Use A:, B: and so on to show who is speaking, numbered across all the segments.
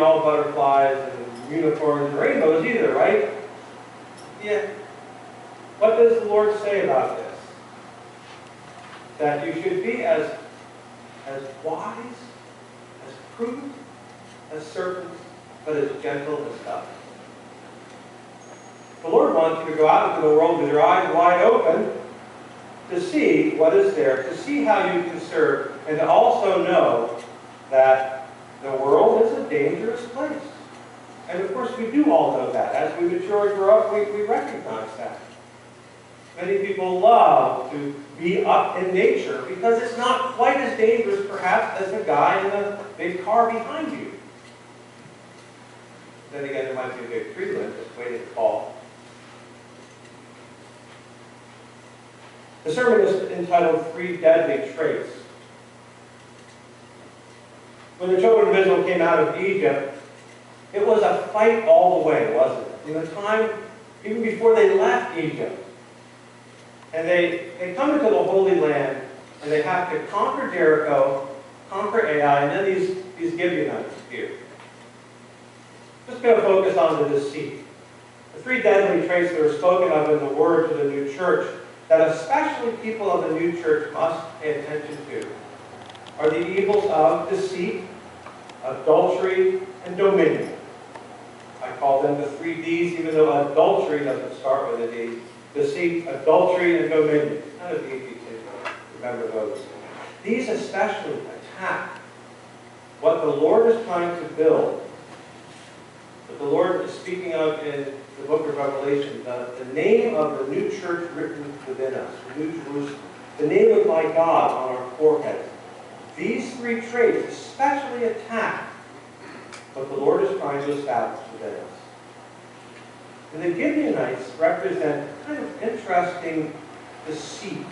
A: all butterflies and unicorns and rainbows either, right? Yeah. What does the Lord say about this? That you should be as wise, as prudent as serpents, but as gentle as doves. The Lord wants you to go out into the world with your eyes wide open to see what is there, to see how you can serve, and to also know that the world is a dangerous place. And of course, we do all know that. As we mature and grow up, we recognize that. Many people love to be up in nature because it's not quite as dangerous, perhaps, as the guy in the big car behind you. Then again, there might be a big tree limb just waiting to fall. The sermon is entitled 3 Deadly Traits. When the children of Israel came out of Egypt, it was a fight all the way, wasn't it? From the time, even before they left Egypt. And they come into the Holy Land, and they have to conquer Jericho, conquer Ai, and then these Gibeonites appear. Just going to focus on the deceit. The 3 deadly traits that are spoken of in the Word to the new church, that especially people of the new church must pay attention to, are the evils of deceit, adultery, and dominion. I call them the 3 Ds, even though adultery doesn't start with a D. Deceit, adultery, and dominion. Kind of easy to remember those. These especially attack what the Lord is trying to build. What the Lord is speaking of in the book of Revelation, the name of the new church written within us, the New Jerusalem, the name of my God on our foreheads. These 3 traits especially attack what the Lord is trying to establish within us. And the Gibeonites represent a kind of interesting deceit.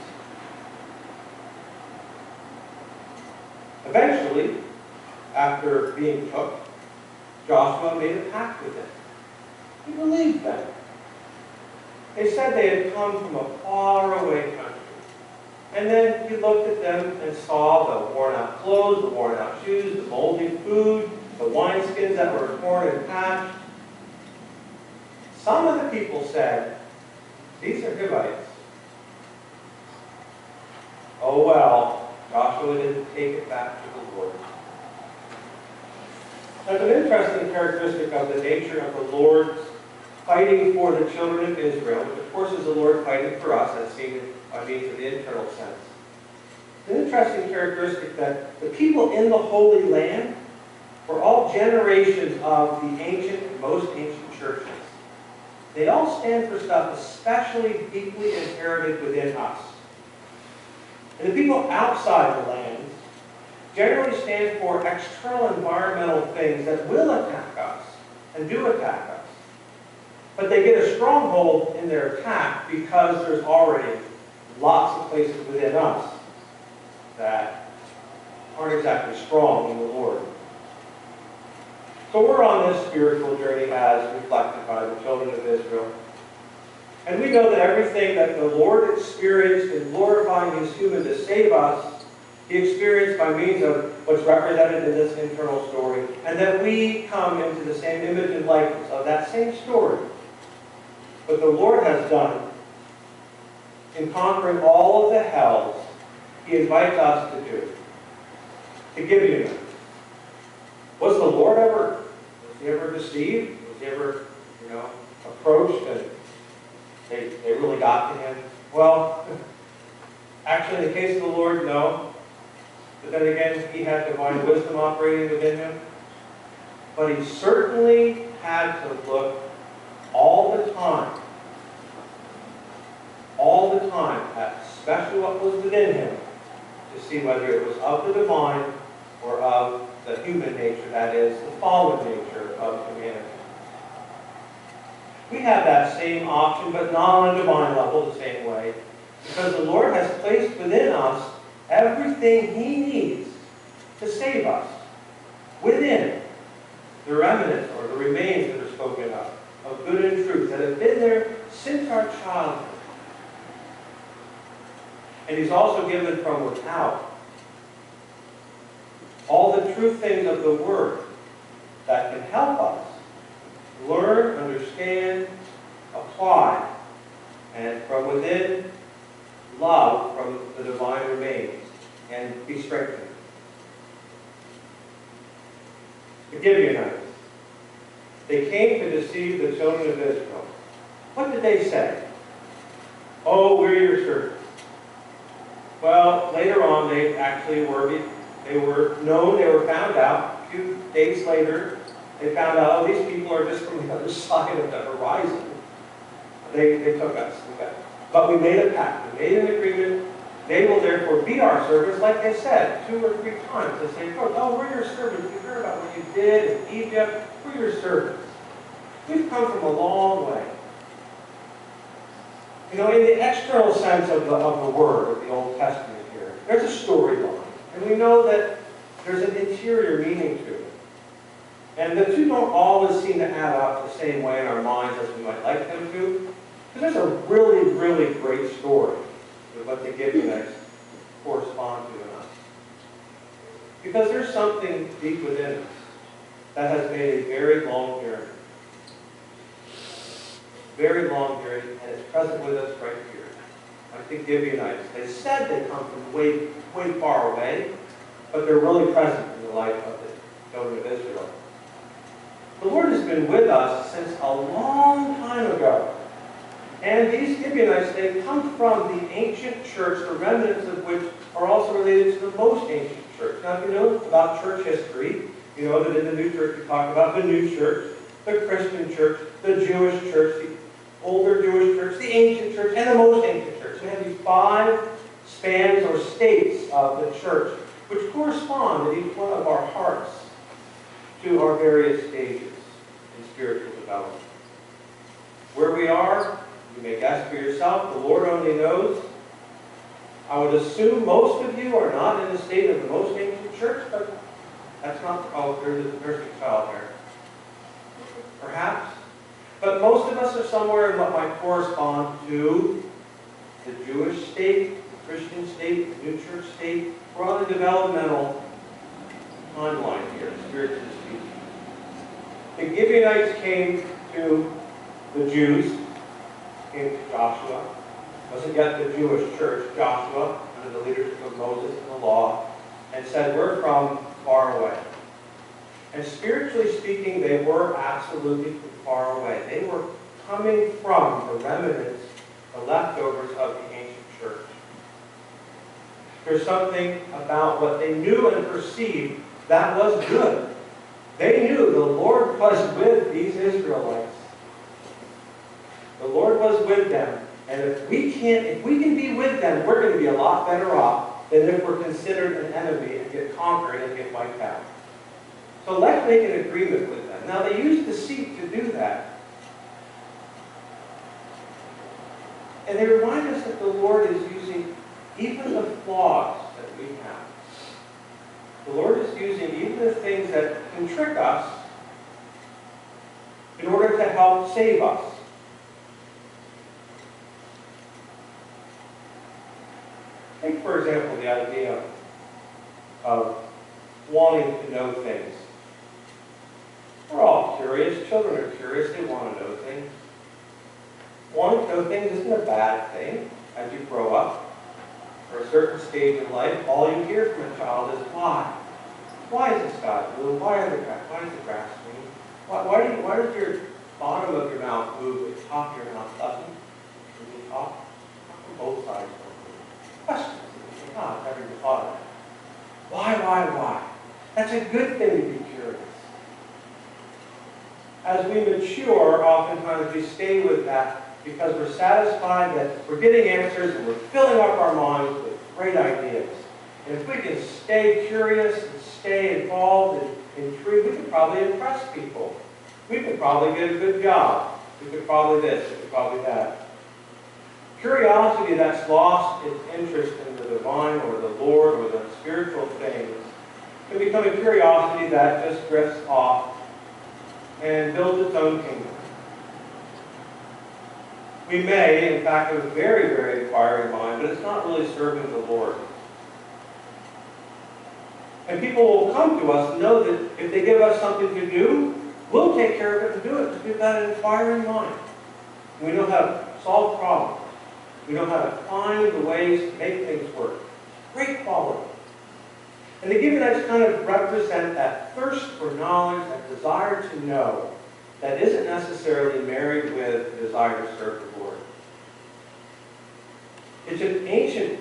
A: Eventually, after being took, Joshua made a pact with them. He believed them. They said they had come from a faraway country. And then he looked at them and saw the worn-out clothes, the worn-out shoes, the moldy food, the wineskins that were torn and patched. Some of the people said, these are Hivites. Oh well, Joshua didn't take it back to the Lord. That's an interesting characteristic of the nature of the Lord's fighting for the children of Israel, which of course is the Lord fighting for us, as seen by means of the internal sense. It's an interesting characteristic that the people in the Holy Land were all generations of the ancient, most ancient churches. They all stand for stuff especially deeply inherited within us. And the people outside the land generally stand for external environmental things that will attack us and do attack us. But they get a stronghold in their attack because there's already lots of places within us that aren't exactly strong in the Lord. So we're on this spiritual journey as reflected by the children of Israel. And we know that everything that the Lord experienced in glorifying His human to save us, He experienced by means of what's represented in this internal story. And that we come into the same image and likeness of that same story. What the Lord has done in conquering all of the hells, He invites us to do. To give you. Was the Lord ever deceived? Was He ever, approached and they really got to Him? Well, actually in the case of the Lord, no. But then again, He had divine wisdom operating within Him. But He certainly had to look all the time at especially what was within Him to see whether it was of the divine or of the human nature, that is, the fallen nature of humanity. We have that same option, but not on a divine level the same way, because the Lord has placed within us everything He needs to save us. Within the remnants or the remains that are spoken of good and truth, that have been there since our childhood. And He's also given from without all the true things of the Word that can help us learn, understand, apply, and from within, love from the divine remains and be strengthened. The Gibeonites. They came to deceive the children of Israel. What did they say? Oh, we're your servants. Well, later on, they actually were known, they were found out. A few days later, they found out, oh, these people are just from the other side of the horizon. They took us. Okay. But we made a pact. We made an agreement. They will therefore be our servants, like they said, 2 or 3 times. They say, oh, we're your servants. We heard about what you did in Egypt. We're your servants. We've come from a long way. You know, in the external sense of the word of the Old Testament here, there's a storyline. And we know that there's an interior meaning to it. And the two don't always seem to add up the same way in our minds as we might like them to. Because there's a really, really great story with what the Gibeonites correspond to in us. Because there's something deep within us that has made a very long journey. Very long journey, and it's present with us right here. Like the Gibeonites. They said they come from way, way far away, but they're really present in the life of the children of Israel. The Lord has been with us since a long time ago. And these Gibeonites, they come from the ancient church, the remnants of which are also related to the most ancient church. Now, if you know about church history, you know that in the new church we talk about the new church, the Christian church, the Jewish church, the older Jewish church, the ancient church, and the most ancient church. We have these 5 spans or states of the church, which correspond in each one of our hearts to our various stages in spiritual development. Where we are, you may guess for yourself, the Lord only knows. I would assume most of you are not in the state of the most ancient church, but that's not, oh, there's a child there. Perhaps. But most of us are somewhere in what might correspond to the Jewish state, the Christian state, the new church state. We're on the developmental timeline here, spiritually speaking. The Gibeonites came to the Jews, came to Joshua. It wasn't yet the Jewish church, Joshua, under the leadership of Moses and the law, and said, we're from far away. And spiritually speaking, they were absolutely from far away. They were coming from the remnants, the leftovers of the ancient church. There's something about what they knew and perceived that was good. They knew the Lord was with these Israelites. The Lord was with them. And if we can be with them, we're going to be a lot better off than if we're considered an enemy and get conquered and get wiped out. So let's make an agreement with them. Now, they used deceit to do that. And they remind us that the Lord is using even the flaws that we have. The Lord is using even the things that can trick us in order to help save us. Take, for example, the idea of wanting to know things. We're all curious. Children are curious. They want to know things. Wanting to know things isn't a bad thing as you grow up. For a certain stage in life, all you hear from a child is why. Why is the sky blue? Why is the grass green? Why does your bottom of your mouth move, the top of your mouth doesn't? When you talk, from both sides. Questions. God, never even thought of that. Why? That's a good thing to be curious. As we mature, oftentimes we stay with that because we're satisfied that we're getting answers and we're filling up our minds with great ideas. And if we can stay curious and stay involved and intrigued, we could probably impress people. We could probably get a good job. We could probably this, we could probably that. Curiosity that's lost its interest in the divine or the Lord or the spiritual things can become a curiosity that just drifts off and builds its own kingdom. We may, in fact, have a very, very inquiring mind, but it's not really serving the Lord. And people will come to us and know that If they give us something to do, we'll take care of it and do it, because we've got an inquiring mind. We know how to solve problems. We know how to find the ways to make things work. Great quality. And the Gibeonites kind of represent that thirst for knowledge, that desire to know, that isn't necessarily married with the desire to serve the Lord. It's an ancient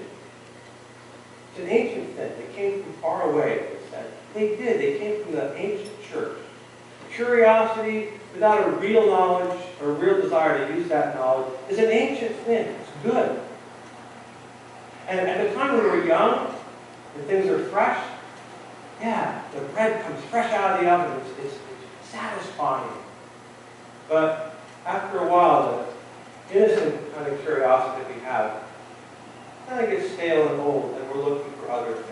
A: thing. They came from far away, it said. They did. They came from the ancient church. Curiosity without a real knowledge or a real desire to use that knowledge is an ancient thing. It's good. And at the time when we were young, and things are fresh, yeah, the bread comes fresh out of the oven. It's satisfying. But after a while, the innocent kind of curiosity that we have kind of gets stale and old, and we're looking for other things.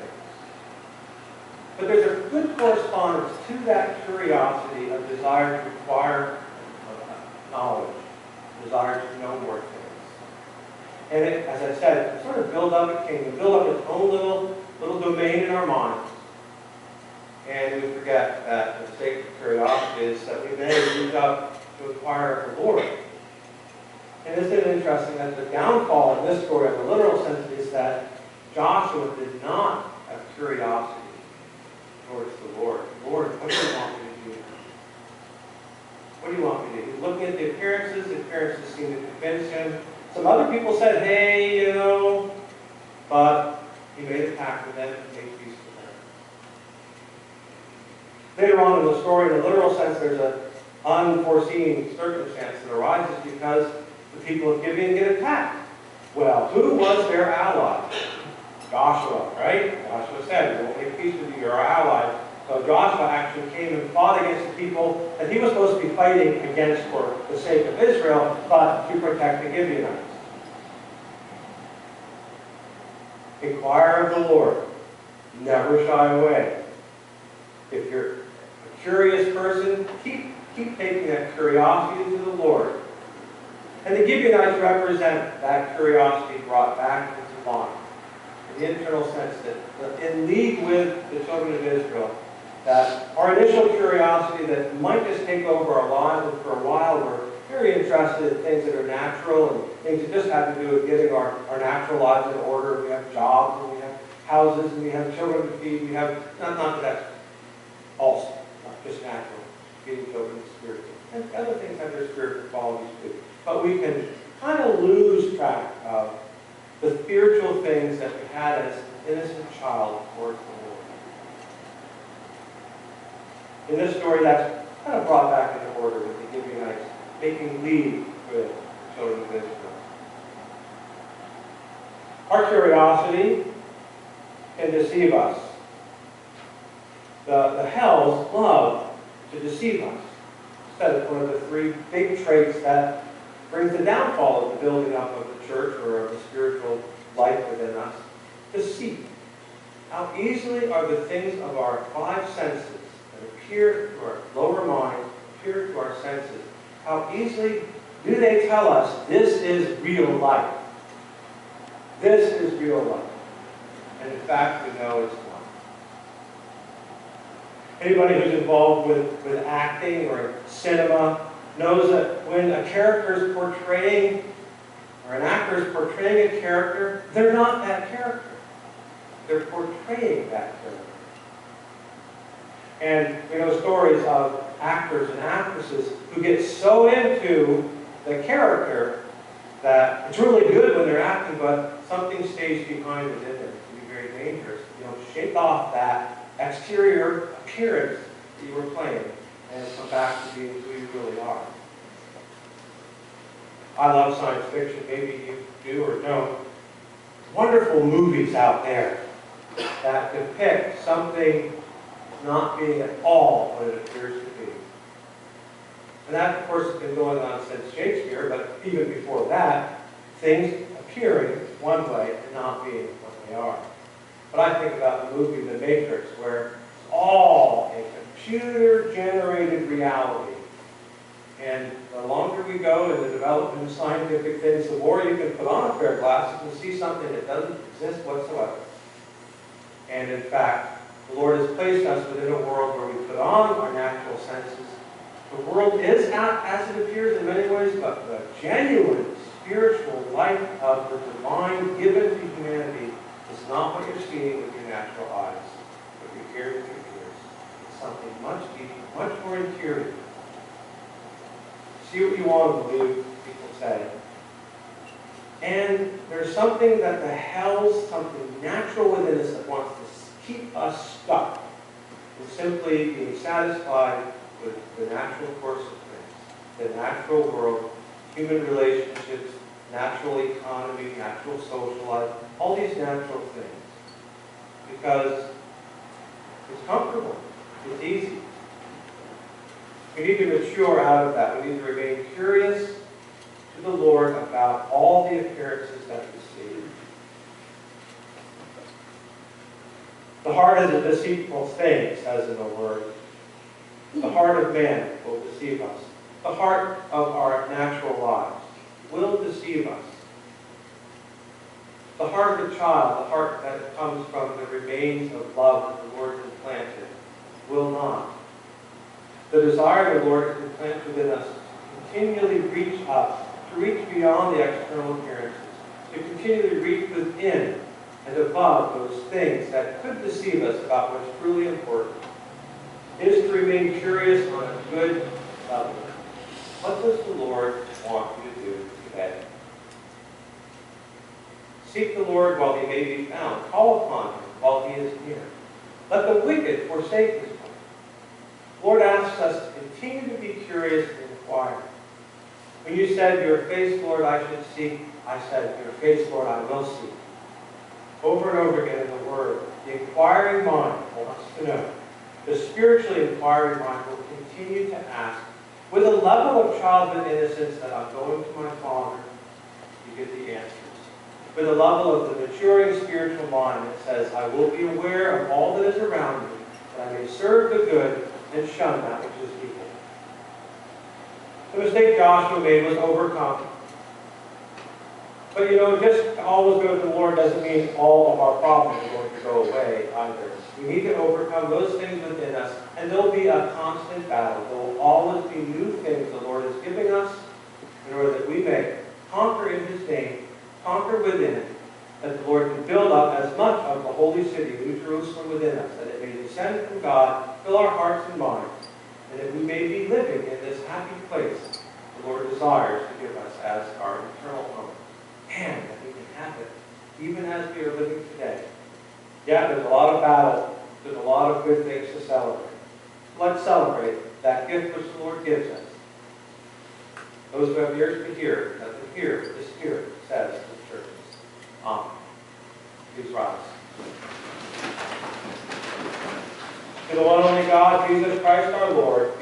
A: But there's a good correspondence to that curiosity, a desire to acquire knowledge, a desire to know more things. And it, as I said, sort of build up a kingdom, build up its own little domain in our minds. And we forget that the sake of curiosity is that we may reach up to acquire the Lord. And isn't it interesting that the downfall in this story, in the literal sense, is that Joshua did not have curiosity towards the Lord. Lord, what do you want me to do? What do you want me to do? He's looking at the appearances seem to convince him. Some other people said, hey, but he made a pact with them and made peace with them. Later on in the story, in the literal sense, there's an unforeseen circumstance that arises because the people of Gibeon get attacked. Well, who was their ally? Joshua, right? Joshua said, we won't make peace with you, you're our ally. So Joshua actually came and fought against the people that he was supposed to be fighting against for the sake of Israel, but to protect the Gibeonites. Inquire of the Lord. Never shy away. If you're a curious person, keep taking that curiosity to the Lord. And the Gibeonites represent that curiosity brought back into line. In the internal sense that in league with the children of Israel, that our initial curiosity that might just take over our lives, and for a while we're very interested in things that are natural and things that just have to do with getting our natural lives in order. We have jobs, and we have houses, and we have children to feed. We have, not that that's also, not just natural, feeding children is spiritual. And other things have their spiritual qualities too. But we can kind of lose track of the spiritual things that we had as an innocent child towards the Lord. In this story, that's kind of brought back into order with the Gibeonites taking lead with the children of Israel. Our curiosity can deceive us. The hells love to deceive us. That is one of the three big traits that brings the downfall of the building up of the church or of the spiritual life within us. Deceit. How easily are the things of our five senses that appear to our lower minds, appear to our senses, how easily do they tell us this is real life? This is real life. And in fact, we know it's not. Anybody who's involved with acting or cinema knows that when a character is portraying, or an actor is portraying a character, they're not that character. They're portraying that character. And we know stories of actors and actresses who get so into the character that it's really good when they're acting, but something stays behind within them. It can be very dangerous. Shake off that exterior appearance that you were playing and come back to being who you really are. I love science fiction. Maybe you do or don't. Wonderful movies out there that depict something not being at all what it appears to be. And that, of course, has been going on since Shakespeare, but even before that, things appearing one way and not being what they are. But I think about the movie The Matrix, where it's all a computer-generated reality. And the longer we go in the development of scientific things, the more you can put on a pair of glasses and see something that doesn't exist whatsoever. And in fact, The Lord has placed us within a world where we put on our natural senses. The world is not as it appears in many ways, but the genuine spiritual life of the divine given to humanity is not what you're seeing with your natural eyes, what you're hearing with your ears. It's something much deeper, much more interior. See what you want to believe, people say. And there's something that the hell's something natural within us that wants to keep us stuck in simply being satisfied with the natural course of things, the natural world, human relationships, natural economy, natural social life, all these natural things. Because it's comfortable, it's easy. We need to mature out of that. We need to remain curious to the Lord about all the appearances that we see. The heart is a deceitful thing, says in the Word. The heart of man will deceive us. The heart of our natural lives will deceive us. The heart of a child, the heart that comes from the remains of love that the Lord has planted, will not. The desire of the Lord to plant within us to continually reach up, to reach beyond the external appearances, to continually reach within and above those things that could deceive us about what's truly important, is to remain curious on a good level. What does the Lord want you to do today? Seek the Lord while he may be found. Call upon him while he is near. Let the wicked forsake his way. The Lord asks us to continue to be curious and inquire. When you said, your face, Lord, I should seek, I said, your face, Lord, I will seek. Over and over again in the Word, the inquiring mind wants to know. The spiritually inquiring mind will continue to ask, with a level of childhood innocence that I'm going to my Father to get the answers. With a level of the maturing spiritual mind that says, I will be aware of all that is around me, that I may serve the good and shun that which is evil. The mistake Joshua made was overcome. But just to always go to the Lord doesn't mean all of our problems are going to go away either. We need to overcome those things within us, and there'll be a constant battle. There will always be new things the Lord is giving us in order that we may conquer in his name, conquer within it, that the Lord can build up as much of the holy city, New Jerusalem, within us, that it may descend from God, fill our hearts and minds, and that we may be living in this happy place the Lord desires to give us as our eternal home. And that we can have it even as we are living today. Yeah, there's a lot of battle. There's a lot of good things to celebrate. Let's celebrate that gift which the Lord gives us. Those who have ears to hear, let them hear what the Spirit says to the churches. Amen. Please rise. To the one only God, Jesus Christ our Lord,